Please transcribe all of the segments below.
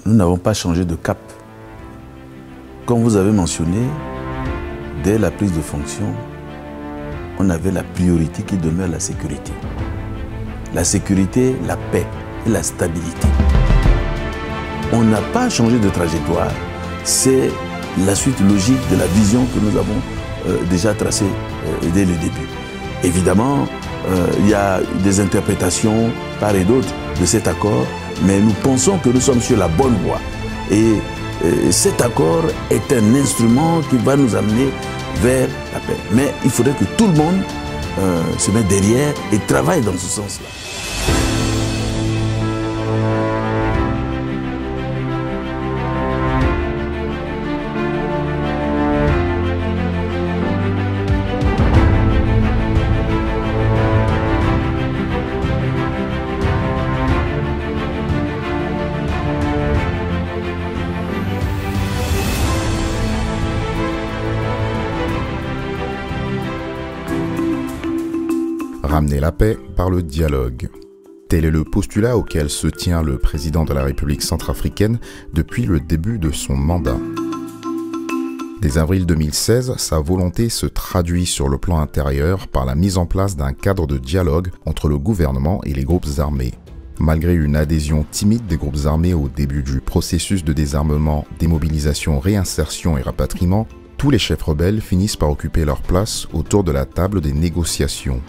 nous n'avons pas changé de cap. Comme vous avez mentionné, dès la prise de fonction, on avait la priorité qui demeure la sécurité. La sécurité, la paix et la stabilité. On n'a pas changé de trajectoire. C'est la suite logique de la vision que nous avons déjà tracée dès le début. Évidemment, il y a des interprétations par et d'autre de cet accord, mais nous pensons que nous sommes sur la bonne voie. Et cet accord est un instrument qui va nous amener vers la paix. Mais il faudrait que tout le monde se mette derrière et travaille dans ce sens-là. Ramener la paix par le dialogue. Tel est le postulat auquel se tient le président de la République centrafricaine depuis le début de son mandat. Dès avril 2016, sa volonté se traduit sur le plan intérieur par la mise en place d'un cadre de dialogue entre le gouvernement et les groupes armés. Malgré une adhésion timide des groupes armés au début du processus de désarmement, démobilisation, réinsertion et rapatriement, tous les chefs rebelles finissent par occuper leur place autour de la table des négociations.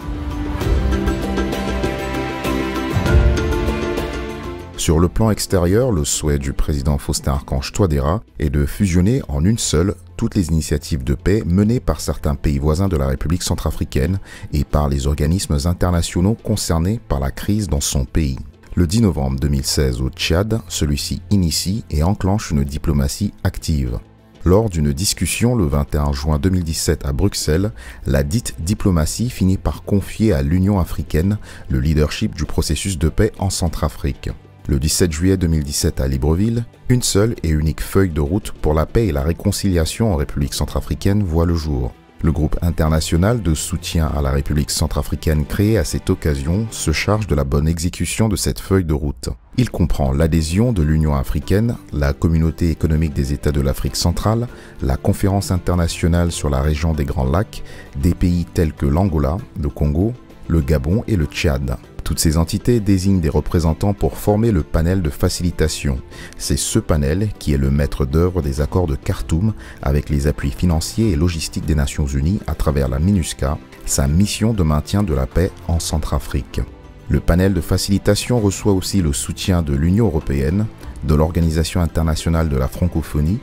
Sur le plan extérieur, le souhait du président Faustin-Archange Touadéra est de fusionner en une seule toutes les initiatives de paix menées par certains pays voisins de la République centrafricaine et par les organismes internationaux concernés par la crise dans son pays. Le 10 novembre 2016 au Tchad, celui-ci initie et enclenche une diplomatie active. Lors d'une discussion le 21 juin 2017 à Bruxelles, la dite diplomatie finit par confier à l'Union africaine le leadership du processus de paix en Centrafrique. Le 17 juillet 2017 à Libreville, une seule et unique feuille de route pour la paix et la réconciliation en République centrafricaine voit le jour. Le groupe international de soutien à la République centrafricaine créé à cette occasion se charge de la bonne exécution de cette feuille de route. Il comprend l'adhésion de l'Union africaine, la Communauté économique des États de l'Afrique centrale, la Conférence internationale sur la région des Grands Lacs, des pays tels que l'Angola, le Congo, le Gabon et le Tchad. Toutes ces entités désignent des représentants pour former le panel de facilitation. C'est ce panel qui est le maître d'œuvre des accords de Khartoum avec les appuis financiers et logistiques des Nations Unies à travers la MINUSCA, sa mission de maintien de la paix en Centrafrique. Le panel de facilitation reçoit aussi le soutien de l'Union européenne, de l'Organisation internationale de la francophonie,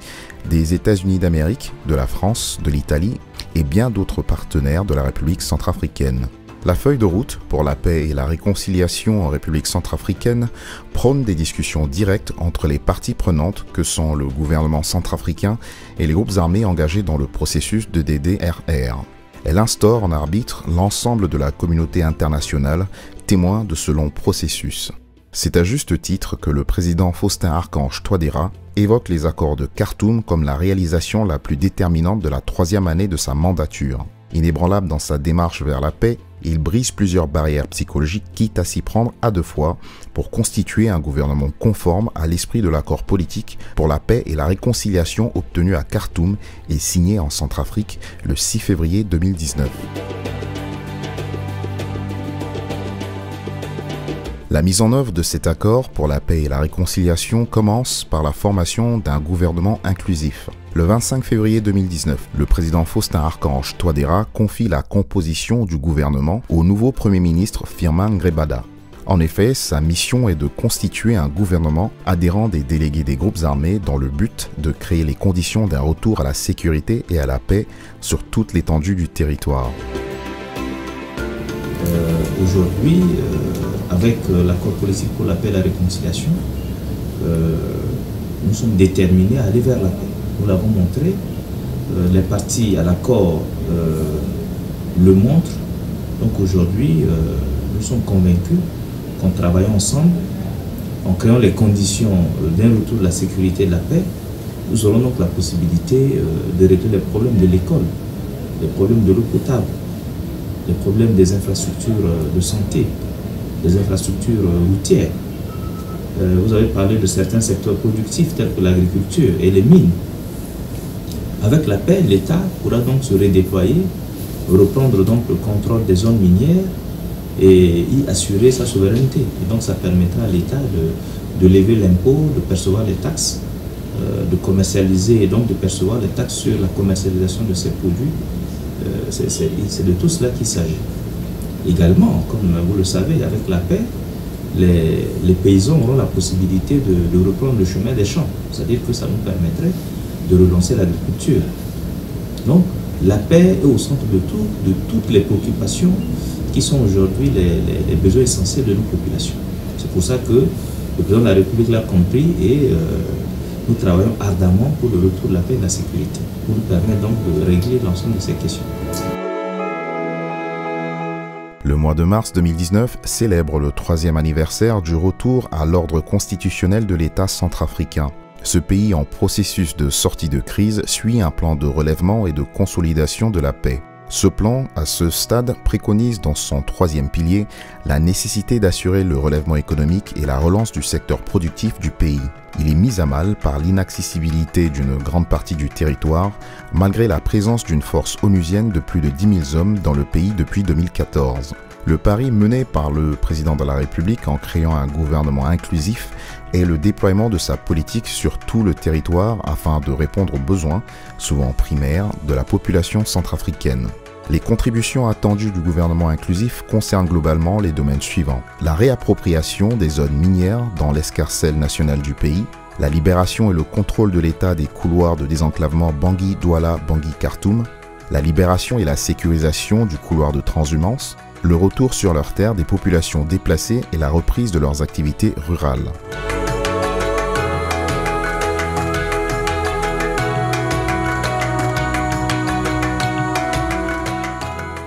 des États-Unis d'Amérique, de la France, de l'Italie et bien d'autres partenaires de la République centrafricaine. La feuille de route pour la paix et la réconciliation en République centrafricaine prône des discussions directes entre les parties prenantes que sont le gouvernement centrafricain et les groupes armés engagés dans le processus de DDRR. Elle instaure en arbitre l'ensemble de la communauté internationale, témoin de ce long processus. C'est à juste titre que le président Faustin-Archange Touadéra évoque les accords de Khartoum comme la réalisation la plus déterminante de la 3e année de sa mandature. Inébranlable dans sa démarche vers la paix, il brise plusieurs barrières psychologiques quitte à s'y prendre à deux fois pour constituer un gouvernement conforme à l'esprit de l'accord politique pour la paix et la réconciliation obtenu à Khartoum et signé en Centrafrique le 6 février 2019. La mise en œuvre de cet accord pour la paix et la réconciliation commence par la formation d'un gouvernement inclusif. Le 25 février 2019, le président Faustin-Archange Touadéra confie la composition du gouvernement au nouveau Premier ministre Firmin Grebada. En effet, sa mission est de constituer un gouvernement adhérent des délégués des groupes armés dans le but de créer les conditions d'un retour à la sécurité et à la paix sur toute l'étendue du territoire. Aujourd'hui, avec l'accord politique pour la paix et la réconciliation, nous sommes déterminés à aller vers la paix. Nous l'avons montré, les partis à l'accord le montrent. Donc aujourd'hui, nous sommes convaincus qu'en travaillant ensemble, en créant les conditions d'un retour de la sécurité et de la paix, nous aurons donc la possibilité de résoudre les problèmes de l'école, les problèmes de l'eau potable, les problèmes des infrastructures de santé, des infrastructures routières. Vous avez parlé de certains secteurs productifs tels que l'agriculture et les mines. Avec la paix, l'État pourra donc se redéployer, reprendre donc le contrôle des zones minières et y assurer sa souveraineté. Et donc ça permettra à l'État de lever l'impôt, de percevoir les taxes, de commercialiser et donc de percevoir les taxes sur la commercialisation de ces produits. C'est de tout cela qu'il s'agit. Également, comme vous le savez, avec la paix, les paysans auront la possibilité de reprendre le chemin des champs. C'est-à-dire que ça nous permettrait de relancer l'agriculture. Donc, la paix est au centre de toutes les préoccupations qui sont aujourd'hui les besoins essentiels de nos populations. C'est pour ça que le président de la République l'a compris et nous travaillons ardemment pour le retour de la paix et de la sécurité, pour nous permettre donc de régler l'ensemble de ces questions. Le mois de mars 2019 célèbre le 3e anniversaire du retour à l'ordre constitutionnel de l'État centrafricain. Ce pays en processus de sortie de crise suit un plan de relèvement et de consolidation de la paix. Ce plan, à ce stade, préconise dans son 3e pilier la nécessité d'assurer le relèvement économique et la relance du secteur productif du pays. Il est mis à mal par l'inaccessibilité d'une grande partie du territoire, malgré la présence d'une force onusienne de plus de 10 000 hommes dans le pays depuis 2014. Le pari mené par le président de la République en créant un gouvernement inclusif est le déploiement de sa politique sur tout le territoire afin de répondre aux besoins, souvent primaires, de la population centrafricaine. Les contributions attendues du gouvernement inclusif concernent globalement les domaines suivants: la réappropriation des zones minières dans l'escarcelle nationale du pays, la libération et le contrôle de l'État des couloirs de désenclavement Bangui-Douala, Bangui-Khartoum, la libération et la sécurisation du couloir de transhumance, le retour sur leurs terres des populations déplacées et la reprise de leurs activités rurales.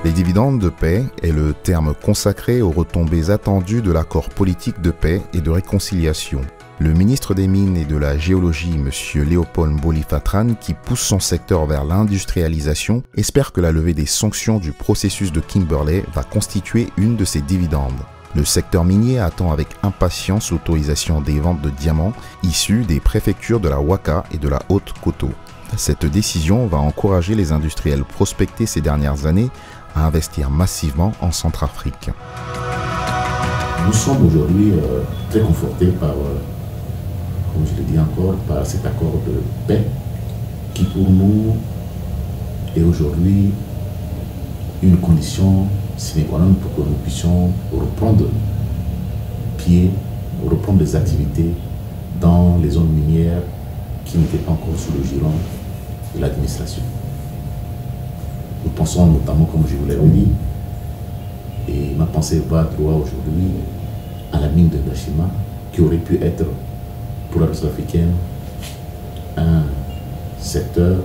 Les dividendes de paix est le terme consacré aux retombées attendues de l'accord politique de paix et de réconciliation. Le ministre des Mines et de la Géologie, M. Léopold Mboli-Fatran, qui pousse son secteur vers l'industrialisation, espère que la levée des sanctions du processus de Kimberley va constituer une de ces dividendes. Le secteur minier attend avec impatience l'autorisation des ventes de diamants issus des préfectures de la Ouaka et de la Haute-Koto. Cette décision va encourager les industriels prospectés ces dernières années à investir massivement en Centrafrique. Nous sommes aujourd'hui très confortés par, comme je l'ai dit encore, par cet accord de paix qui pour nous est aujourd'hui une condition sine qua non pour que nous puissions reprendre pied, reprendre des activités dans les zones minières qui n'étaient pas encore sous le giron de l'administration. Nous pensons notamment, comme je vous l'avais dit, et ma pensée va droit aujourd'hui à la mine de Ndashima, qui aurait pu être pour la République africaine un secteur,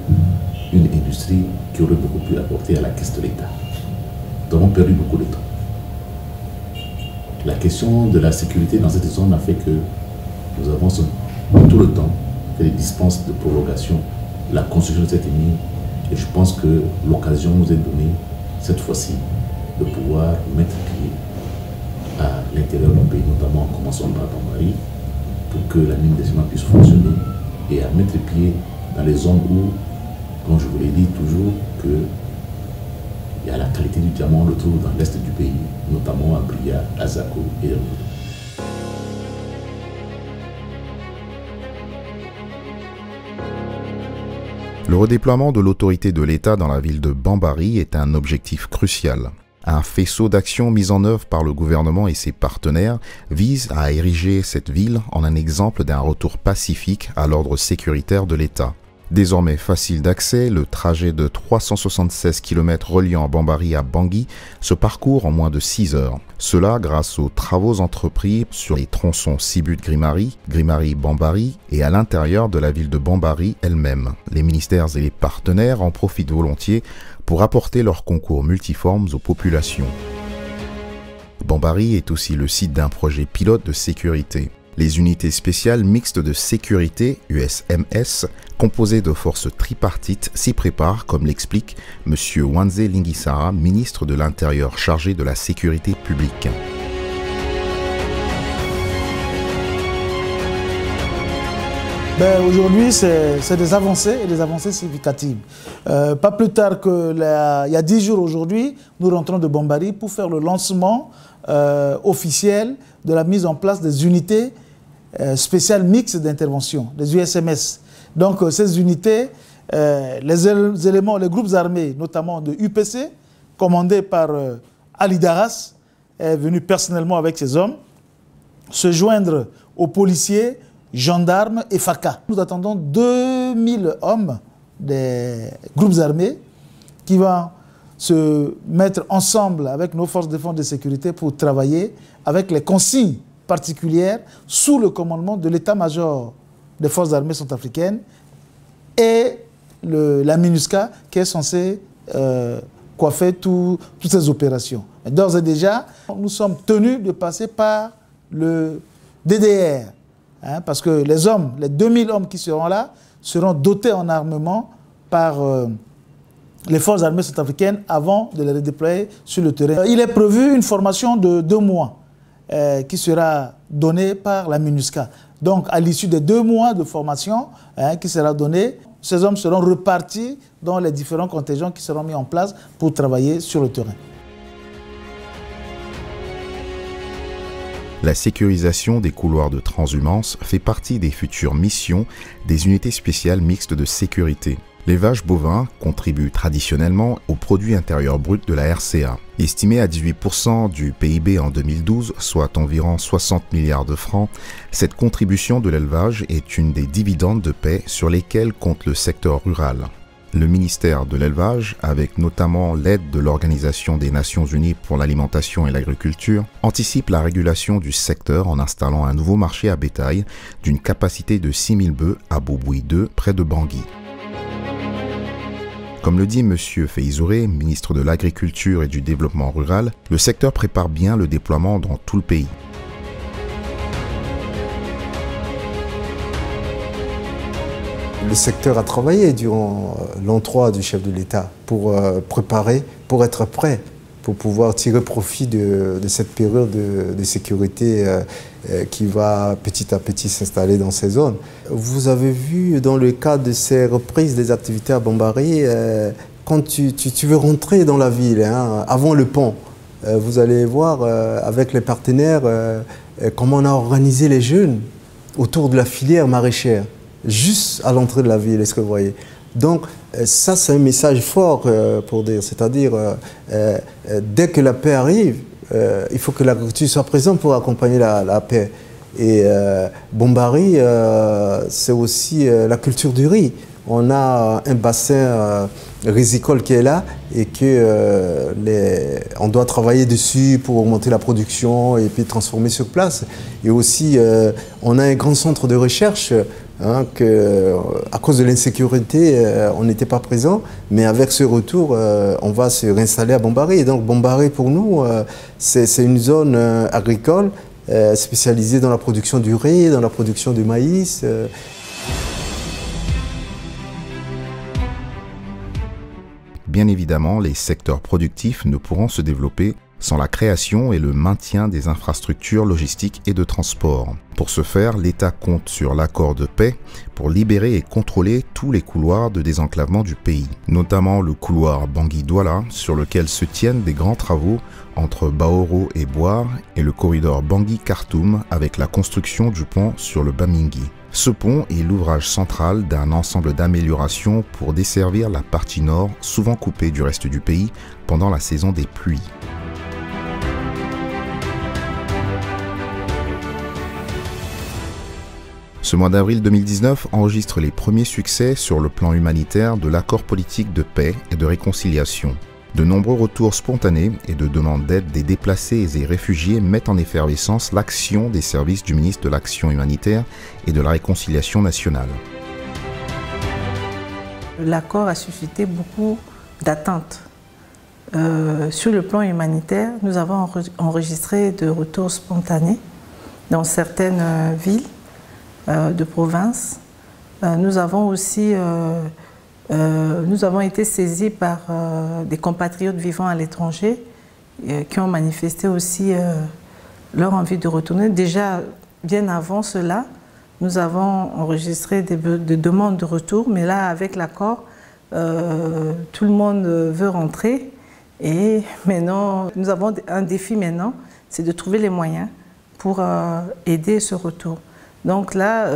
une industrie qui aurait beaucoup pu apporter à la caisse de l'État. Nous avons perdu beaucoup de temps. La question de la sécurité dans cette zone a fait que nous avons tout le temps fait des dispenses de prolongation, la construction de cette mine. Et je pense que l'occasion nous est donnée, cette fois-ci, de pouvoir mettre pied à l'intérieur du pays, notamment en commençant par Bambari, pour que la mine des ciments puisse fonctionner et à mettre pied dans les zones où, comme je vous l'ai dit toujours, il y a la qualité du diamant, on le trouve dans l'est du pays, notamment à Bria, à Zako et à Rodo. Le redéploiement de l'autorité de l'État dans la ville de Bambari est un objectif crucial. Un faisceau d'actions mis en œuvre par le gouvernement et ses partenaires vise à ériger cette ville en un exemple d'un retour pacifique à l'ordre sécuritaire de l'État. Désormais facile d'accès, le trajet de 376 km reliant Bambari à Bangui se parcourt en moins de 6 heures. Cela grâce aux travaux entrepris sur les tronçons Sibut-Grimari, Grimari-Bambari et à l'intérieur de la ville de Bambari elle-même. Les ministères et les partenaires en profitent volontiers pour apporter leur concours multiformes aux populations. Bambari est aussi le site d'un projet pilote de sécurité. Les unités spéciales mixtes de sécurité, USMS, composées de forces tripartites, s'y préparent, comme l'explique M. Wanze Lingisara, ministre de l'Intérieur chargé de la sécurité publique. Aujourd'hui, c'est des avancées et des avancées significatives. Pas plus tard qu'il y a 10 jours aujourd'hui, nous rentrons de Bombari pour faire le lancement officiel de la mise en place des unités spéciales mixtes d'intervention, des USMS. Donc ces unités, les groupes armés, notamment de UPC, commandés par Ali Daras, est venu personnellement avec ses hommes, se joindre aux policiers, gendarmes et FACA. Nous attendons 2000 hommes des groupes armés qui vont se mettre ensemble avec nos forces de défense et de sécurité pour travailler avec les consignes particulières sous le commandement de l'état-major des forces armées centrafricaines et la MINUSCA qui est censée coiffer toutes ces opérations. D'ores et déjà, nous sommes tenus de passer par le DDR. Parce que les hommes, les 2000 hommes qui seront là, seront dotés en armement par les forces armées centrafricaines avant de les redéployer sur le terrain. Il est prévu une formation de 2 mois qui sera donnée par la MINUSCA. Donc, à l'issue des 2 mois de formation qui sera donnée, ces hommes seront repartis dans les différents contingents qui seront mis en place pour travailler sur le terrain. La sécurisation des couloirs de transhumance fait partie des futures missions des unités spéciales mixtes de sécurité. L'élevage bovin contribue traditionnellement au produit intérieur brut de la RCA. Estimé à 18% du PIB en 2012, soit environ 60 milliards de francs, cette contribution de l'élevage est une des dividendes de paix sur lesquelles compte le secteur rural. Le ministère de l'Élevage, avec notamment l'aide de l'Organisation des Nations Unies pour l'alimentation et l'agriculture, anticipe la régulation du secteur en installant un nouveau marché à bétail d'une capacité de 6000 bœufs à Boboui 2, près de Bangui. Comme le dit M. Feizouré, ministre de l'Agriculture et du Développement rural, le secteur prépare bien le déploiement dans tout le pays. Le secteur a travaillé durant l'an-3 du chef de l'État pour préparer, pour être prêt, pour pouvoir tirer profit de cette période de sécurité qui va petit à petit s'installer dans ces zones. Vous avez vu dans le cas de ces reprises des activités à Bombari, quand tu veux rentrer dans la ville, avant le pont, vous allez voir avec les partenaires comment on a organisé les jeunes autour de la filière maraîchère. Juste à l'entrée de la ville, est-ce que vous voyez? Donc ça c'est un message fort pour dire, c'est-à-dire dès que la paix arrive, il faut que l'agriculture soit présente pour accompagner la paix. Et Bombari, c'est aussi la culture du riz. On a un bassin risicole qui est là et que on doit travailler dessus pour augmenter la production et puis transformer sur place. Et aussi, on a un grand centre de recherche à cause de l'insécurité, on n'était pas présent, mais avec ce retour, on va se réinstaller à Bombari. Et donc Bombari, pour nous, c'est une zone agricole spécialisée dans la production du riz, dans la production du maïs. Bien évidemment, les secteurs productifs ne pourront se développer sans la création et le maintien des infrastructures logistiques et de transport. Pour ce faire, l'État compte sur l'accord de paix pour libérer et contrôler tous les couloirs de désenclavement du pays, notamment le couloir Bangui-Douala, sur lequel se tiennent des grands travaux entre Baoro et Boire, et le corridor Bangui-Khartoum avec la construction du pont sur le Bamingui. Ce pont est l'ouvrage central d'un ensemble d'améliorations pour desservir la partie nord, souvent coupée du reste du pays pendant la saison des pluies. Ce mois d'avril 2019 enregistre les premiers succès sur le plan humanitaire de l'accord politique de paix et de réconciliation. De nombreux retours spontanés et de demandes d'aide des déplacés et réfugiés mettent en effervescence l'action des services du ministre de l'Action humanitaire et de la Réconciliation nationale. L'accord a suscité beaucoup d'attentes. Sur le plan humanitaire, nous avons enregistré de retours spontanés dans certaines villes de province. Nous avons été saisis par des compatriotes vivant à l'étranger qui ont manifesté aussi leur envie de retourner. Déjà, bien avant cela, nous avons enregistré des demandes de retour, mais là, avec l'accord, tout le monde veut rentrer. Et maintenant, nous avons un défi maintenant, c'est de trouver les moyens pour aider ce retour. Donc là,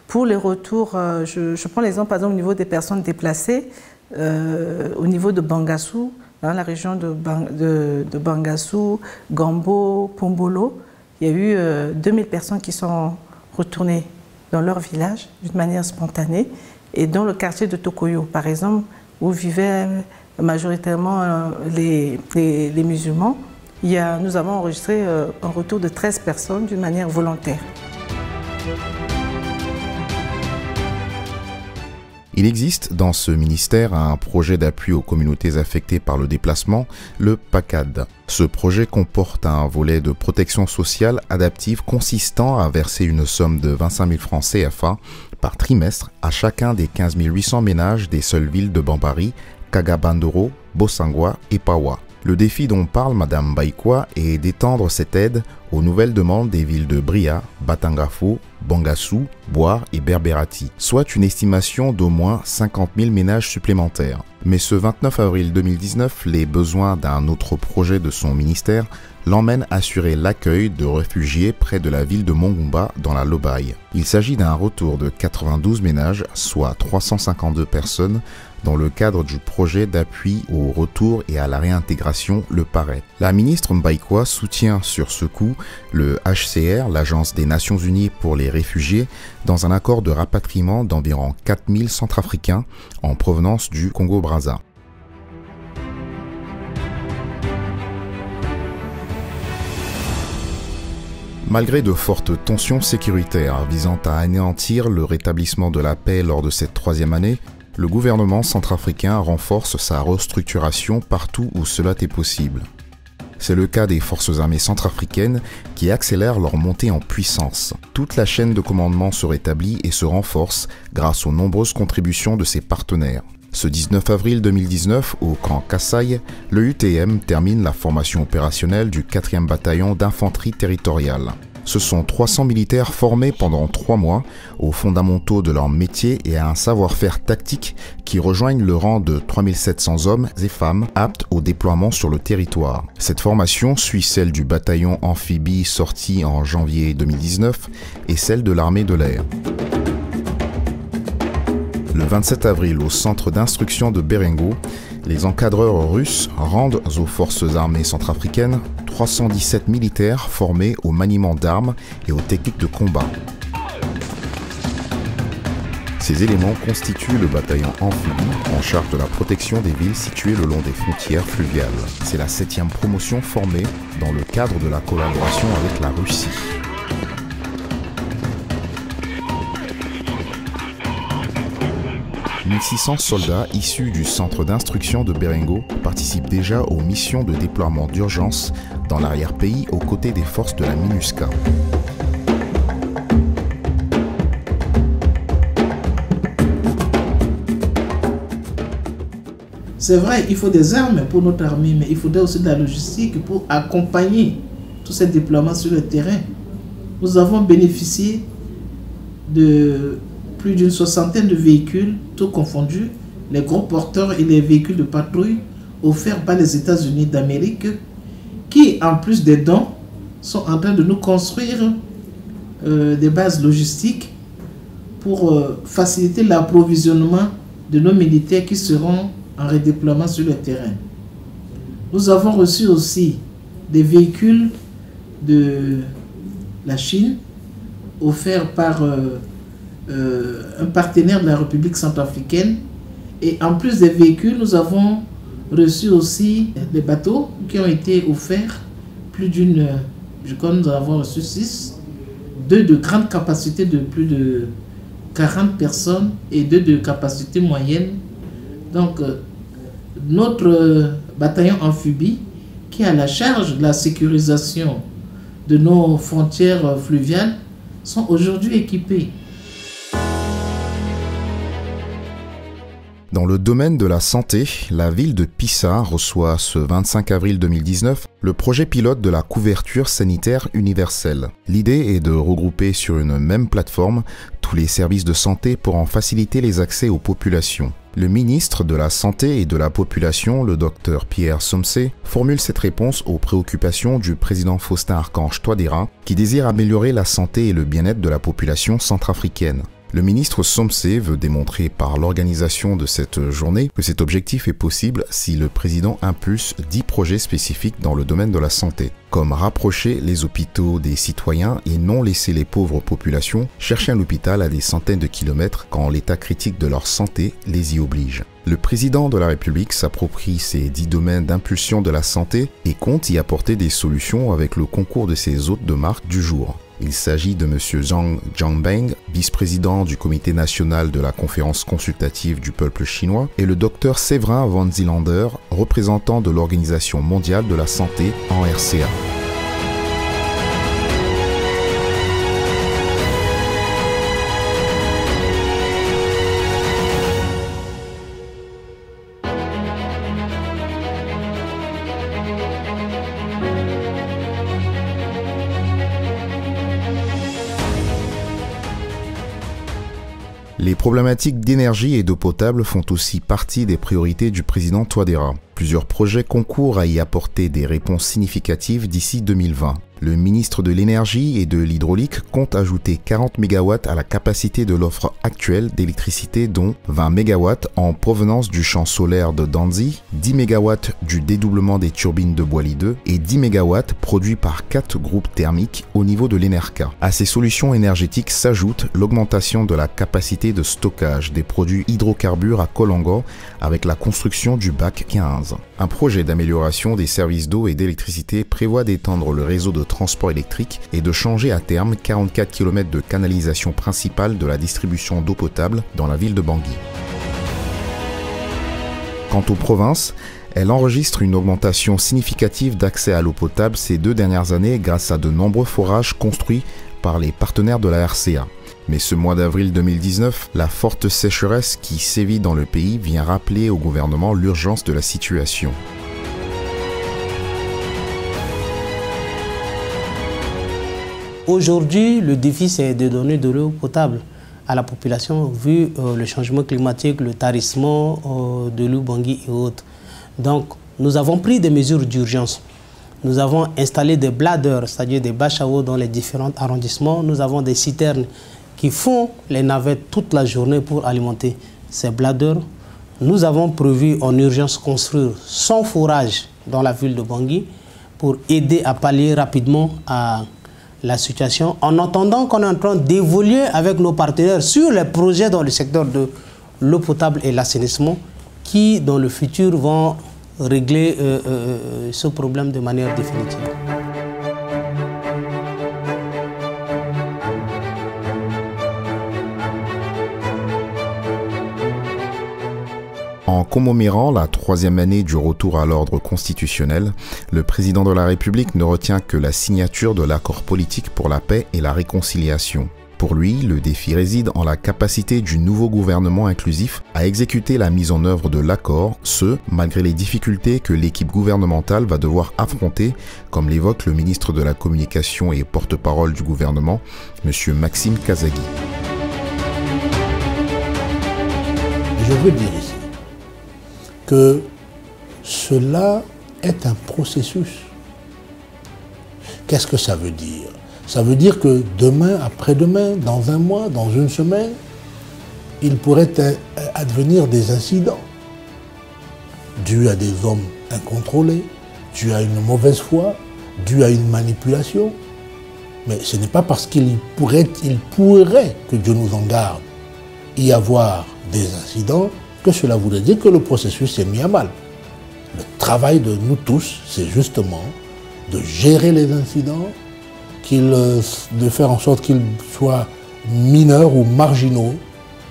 pour les retours, je prends l'exemple par exemple au niveau des personnes déplacées, au niveau de Bangassou, dans la région de Bangassou, Gambo, Pombolo, il y a eu 2000 personnes qui sont retournées dans leur village d'une manière spontanée. Et dans le quartier de Tokoyo, par exemple, où vivaient majoritairement les musulmans, nous avons enregistré un retour de 13 personnes d'une manière volontaire. Il existe dans ce ministère un projet d'appui aux communautés affectées par le déplacement, le PACAD. Ce projet comporte un volet de protection sociale adaptive consistant à verser une somme de 25 000 francs CFA par trimestre à chacun des 15 800 ménages des seules villes de Bambari, Kagabandoro, Bosangwa et Pawa. Le défi dont parle Mme Mbaïkwa est d'étendre cette aide aux nouvelles demandes des villes de Bria, Batangafo, Bangassou, Boar et Berberati, soit une estimation d'au moins 50 000 ménages supplémentaires. Mais ce 29 avril 2019, les besoins d'un autre projet de son ministère l'emmènent assurer l'accueil de réfugiés près de la ville de Mongumba dans la Lobaye. Il s'agit d'un retour de 92 ménages, soit 352 personnes, dans le cadre du projet d'appui au retour et à la réintégration, le PARET. La ministre Mbaïkwa soutient sur ce coup le HCR, l'Agence des Nations Unies pour les réfugiés, dans un accord de rapatriement d'environ 4000 Centrafricains en provenance du Congo-Brazza. Malgré de fortes tensions sécuritaires visant à anéantir le rétablissement de la paix lors de cette troisième année, le gouvernement centrafricain renforce sa restructuration partout où cela est possible. C'est le cas des forces armées centrafricaines qui accélèrent leur montée en puissance. Toute la chaîne de commandement se rétablit et se renforce grâce aux nombreuses contributions de ses partenaires. Ce 19 avril 2019, au camp Kassai, le UTM termine la formation opérationnelle du 4e bataillon d'infanterie territoriale. Ce sont 300 militaires formés pendant 3 mois aux fondamentaux de leur métier et à un savoir-faire tactique qui rejoignent le rang de 3700 hommes et femmes aptes au déploiement sur le territoire. Cette formation suit celle du bataillon amphibie sorti en janvier 2019 et celle de l'armée de l'air. Le 27 avril, au centre d'instruction de Berengo, les encadreurs russes rendent aux forces armées centrafricaines 317 militaires formés au maniement d'armes et aux techniques de combat. Ces éléments constituent le bataillon amphibie en charge de la protection des villes situées le long des frontières fluviales. C'est la 7e promotion formée dans le cadre de la collaboration avec la Russie. « 1600 soldats issus du centre d'instruction de Berengo participent déjà aux missions de déploiement d'urgence dans l'arrière-pays aux côtés des forces de la MINUSCA. C'est vrai, il faut des armes pour notre armée, mais il faudrait aussi de la logistique pour accompagner tous ces déploiements sur le terrain. Nous avons bénéficié de plus d'une 60aine de véhicules, tout confondus, les gros porteurs et les véhicules de patrouille offerts par les États-Unis d'Amérique, qui, en plus des dons, sont en train de nous construire des bases logistiques pour faciliter l'approvisionnement de nos militaires qui seront en redéploiement sur le terrain. Nous avons reçu aussi des véhicules de la Chine, offerts par un partenaire de la République centrafricaine. Et en plus des véhicules, nous avons reçu aussi des bateaux qui ont été offerts, plus d'une, je crois que nous avons reçu 6, 2 de grande capacité de plus de 40 personnes et 2 de capacité moyenne. Donc notre bataillon amphibie qui a la charge de la sécurisation de nos frontières fluviales sont aujourd'hui équipés. Dans le domaine de la santé, la ville de Pisa reçoit ce 25 avril 2019 le projet pilote de la couverture sanitaire universelle. L'idée est de regrouper sur une même plateforme tous les services de santé pour en faciliter les accès aux populations. Le ministre de la Santé et de la Population, le Dr Pierre Somsé, formule cette réponse aux préoccupations du président Faustin-Archange Touadéra, qui désire améliorer la santé et le bien-être de la population centrafricaine. Le ministre Somsé veut démontrer par l'organisation de cette journée que cet objectif est possible si le président impulse 10 projets spécifiques dans le domaine de la santé, comme rapprocher les hôpitaux des citoyens et non laisser les pauvres populations chercher un hôpital à des centaines de kilomètres quand l'état critique de leur santé les y oblige. Le président de la République s'approprie ces 10 domaines d'impulsion de la santé et compte y apporter des solutions avec le concours de ses hôtes de marque du jour. Il s'agit de M. Zhang Jianbeng, vice-président du Comité national de la conférence consultative du peuple chinois, et le Dr Séverin Van Zielander, représentant de l'Organisation mondiale de la santé en RCA. Les problématiques d'énergie et d'eau potable font aussi partie des priorités du président Touadéra. Plusieurs projets concourent à y apporter des réponses significatives d'ici 2020. Le ministre de l'Énergie et de l'Hydraulique compte ajouter 40 MW à la capacité de l'offre actuelle d'électricité, dont 20 MW en provenance du champ solaire de Danzi, 10 MW du dédoublement des turbines de Boili 2 et 10 MW produits par 4 groupes thermiques au niveau de l'ENERCA. À ces solutions énergétiques s'ajoute l'augmentation de la capacité de stockage des produits hydrocarbures à Kolongo avec la construction du bac 15. Un projet d'amélioration des services d'eau et d'électricité prévoit d'étendre le réseau de transport électrique et de changer à terme 44 km de canalisation principale de la distribution d'eau potable dans la ville de Bangui. Quant aux provinces, elles enregistrent une augmentation significative d'accès à l'eau potable ces 2 dernières années grâce à de nombreux forages construits par les partenaires de la RCA. Mais ce mois d'avril 2019, la forte sécheresse qui sévit dans le pays vient rappeler au gouvernement l'urgence de la situation. Aujourd'hui, le défi, c'est de donner de l'eau potable à la population, vu le changement climatique, le tarissement de l'eau Bangui et autres. Donc, nous avons pris des mesures d'urgence. Nous avons installé des bladers, c'est-à-dire des bâches à eau dans les différents arrondissements. Nous avons des citernes qui font les navettes toute la journée pour alimenter ces bladers. Nous avons prévu en urgence construire 100 forages dans la ville de Bangui pour aider à pallier rapidement à la situation, en attendant qu'on est en train d'évoluer avec nos partenaires sur les projets dans le secteur de l'eau potable et l'assainissement qui, dans le futur, vont régler ce problème de manière définitive. En commémorant la 3e année du retour à l'ordre constitutionnel, le président de la République ne retient que la signature de l'accord politique pour la paix et la réconciliation. Pour lui, le défi réside en la capacité du nouveau gouvernement inclusif à exécuter la mise en œuvre de l'accord, ce, malgré les difficultés que l'équipe gouvernementale va devoir affronter, comme l'évoque le ministre de la Communication et porte-parole du gouvernement, M. Maxime Kazagui. Je veux dire ici que cela est un processus. Qu'est-ce que ça veut dire? Ça veut dire que demain, après-demain, dans un mois, dans une semaine, il pourrait advenir des incidents dus à des hommes incontrôlés, dus à une mauvaise foi, dus à une manipulation. Mais ce n'est pas parce qu'il pourrait, que Dieu nous en garde, y avoir des incidents que cela voudrait dire que le processus est mis à mal. Le travail de nous tous, c'est justement de gérer les incidents, de faire en sorte qu'ils soient mineurs ou marginaux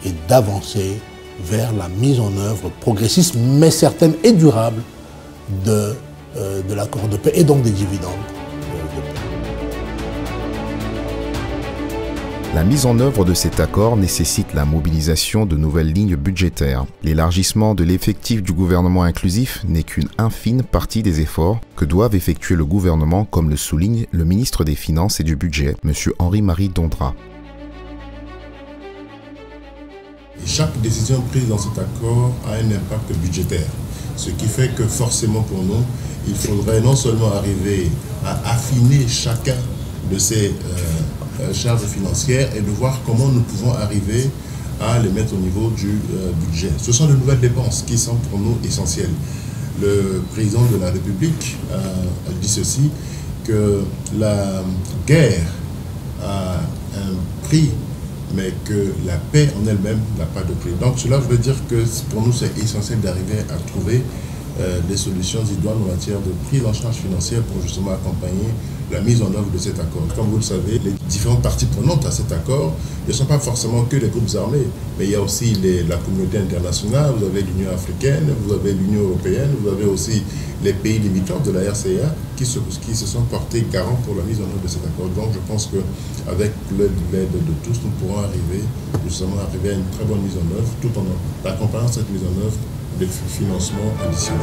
et d'avancer vers la mise en œuvre progressiste, mais certaine et durable de l'accord de paix et donc des dividendes. La mise en œuvre de cet accord nécessite la mobilisation de nouvelles lignes budgétaires. L'élargissement de l'effectif du gouvernement inclusif n'est qu'une infime partie des efforts que doivent effectuer le gouvernement, comme le souligne le ministre des Finances et du Budget, M. Henri-Marie Dondra. Chaque décision prise dans cet accord a un impact budgétaire, ce qui fait que forcément pour nous, il faudrait non seulement arriver à affiner chacun de ces charges financières et de voir comment nous pouvons arriver à les mettre au niveau du budget. Ce sont de nouvelles dépenses qui sont pour nous essentielles. Le président de la République a dit ceci, que la guerre a un prix, mais que la paix en elle-même n'a pas de prix. Donc cela veut dire que pour nous c'est essentiel d'arriver à trouver des solutions idoines en matière de prise en charge financière pour justement accompagner la mise en œuvre de cet accord. Comme vous le savez, les différentes parties prenantes à cet accord ne sont pas forcément que les groupes armés, mais il y a aussi la communauté internationale, vous avez l'Union africaine, vous avez l'Union européenne, vous avez aussi les pays limitrophes de la RCA qui se sont portés garants pour la mise en œuvre de cet accord. Donc je pense qu'avec l'aide de tous, nous pourrons arriver à une très bonne mise en œuvre, tout en accompagnant cette mise en œuvre des financements additionnels.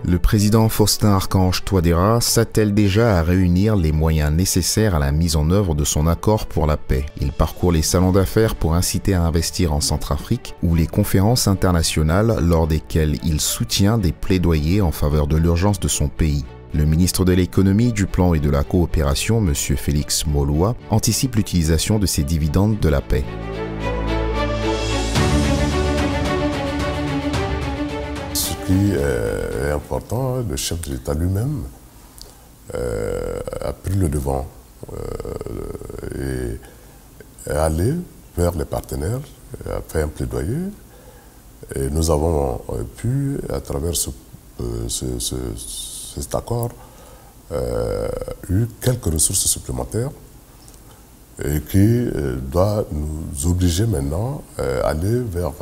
Le président Faustin-Archange Touadéra s'attelle déjà à réunir les moyens nécessaires à la mise en œuvre de son accord pour la paix. Il parcourt les salons d'affaires pour inciter à investir en Centrafrique ou les conférences internationales lors desquelles il soutient des plaidoyers en faveur de l'urgence de son pays. Le ministre de l'économie, du plan et de la coopération, M. Félix Moloua, anticipe l'utilisation de ces dividendes de la paix. Ce qui est important, le chef de l'État lui-même a pris le devant et est allé vers les partenaires, a fait un plaidoyer et nous avons pu, à travers cet accord, eu quelques ressources supplémentaires et qui doit nous obliger maintenant à aller vers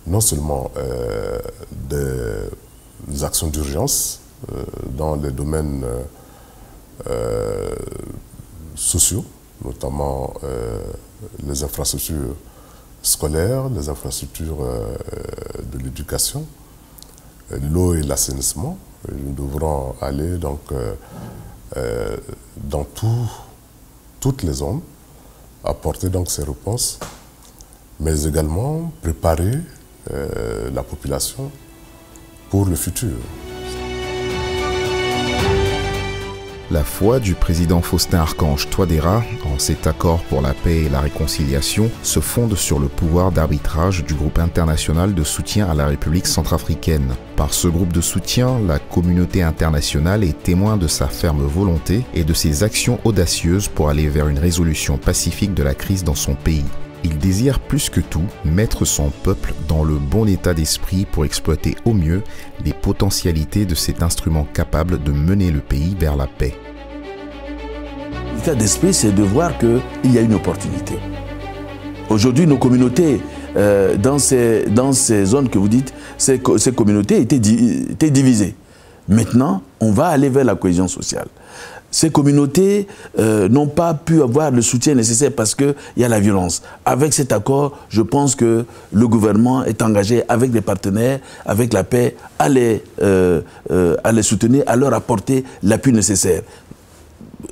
non seulement des actions d'urgence dans les domaines sociaux, notamment les infrastructures scolaires, les infrastructures de l'éducation, l'eau et l'assainissement. Nous devrons aller donc dans toutes les zones, apporter donc ces réponses, mais également préparer la population pour le futur. La foi du président Faustin-Archange Touadéra en cet accord pour la paix et la réconciliation se fonde sur le pouvoir d'arbitrage du groupe international de soutien à la République centrafricaine. Par ce groupe de soutien, la communauté internationale est témoin de sa ferme volonté et de ses actions audacieuses pour aller vers une résolution pacifique de la crise dans son pays. Il désire plus que tout mettre son peuple dans le bon état d'esprit pour exploiter au mieux les potentialités de cet instrument capable de mener le pays vers la paix. L'état d'esprit, c'est de voir qu'il y a une opportunité. Aujourd'hui, nos communautés, dans ces zones que vous dites, ces communautés étaient divisées. Maintenant, on va aller vers la cohésion sociale. Ces communautés n'ont pas pu avoir le soutien nécessaire parce qu'il y a la violence. Avec cet accord, je pense que le gouvernement est engagé avec les partenaires, avec la paix, à les soutenir, à leur apporter l'appui nécessaire.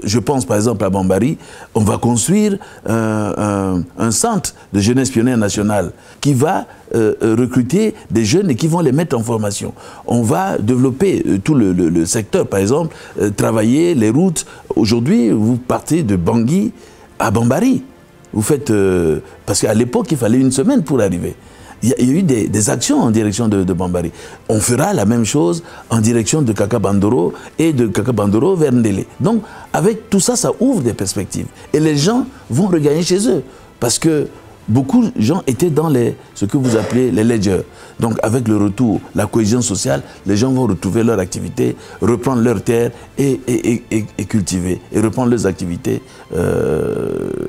Je pense par exemple à Bambari, on va construire un centre de jeunesse pionnière nationale qui va recruter des jeunes et qui vont les mettre en formation. On va développer tout le secteur, par exemple, travailler les routes. Aujourd'hui, vous partez de Bangui à Bambari. Vous faites... parce qu'à l'époque, il fallait une semaine pour arriver. Il y a eu des actions en direction de Bambari. On fera la même chose en direction de Kaka-Bandoro et de Kaka-Bandoro vers Ndélé. Donc, avec tout ça, ça ouvre des perspectives. Et les gens vont regagner chez eux. Parce que beaucoup de gens étaient dans ce que vous appelez les ledgers. Donc, avec le retour, la cohésion sociale, les gens vont retrouver leur activité, reprendre leurs terres et cultiver. Et reprendre leurs activités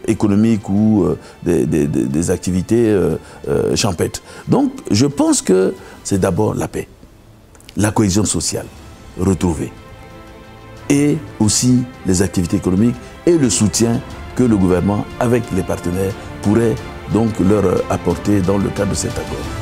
économiques ou des activités champêtres. Donc, je pense que c'est d'abord la paix, la cohésion sociale retrouvée. et aussi les activités économiques et le soutien que le gouvernement, avec les partenaires, pourrait donc leur apporter dans le cadre de cet accord.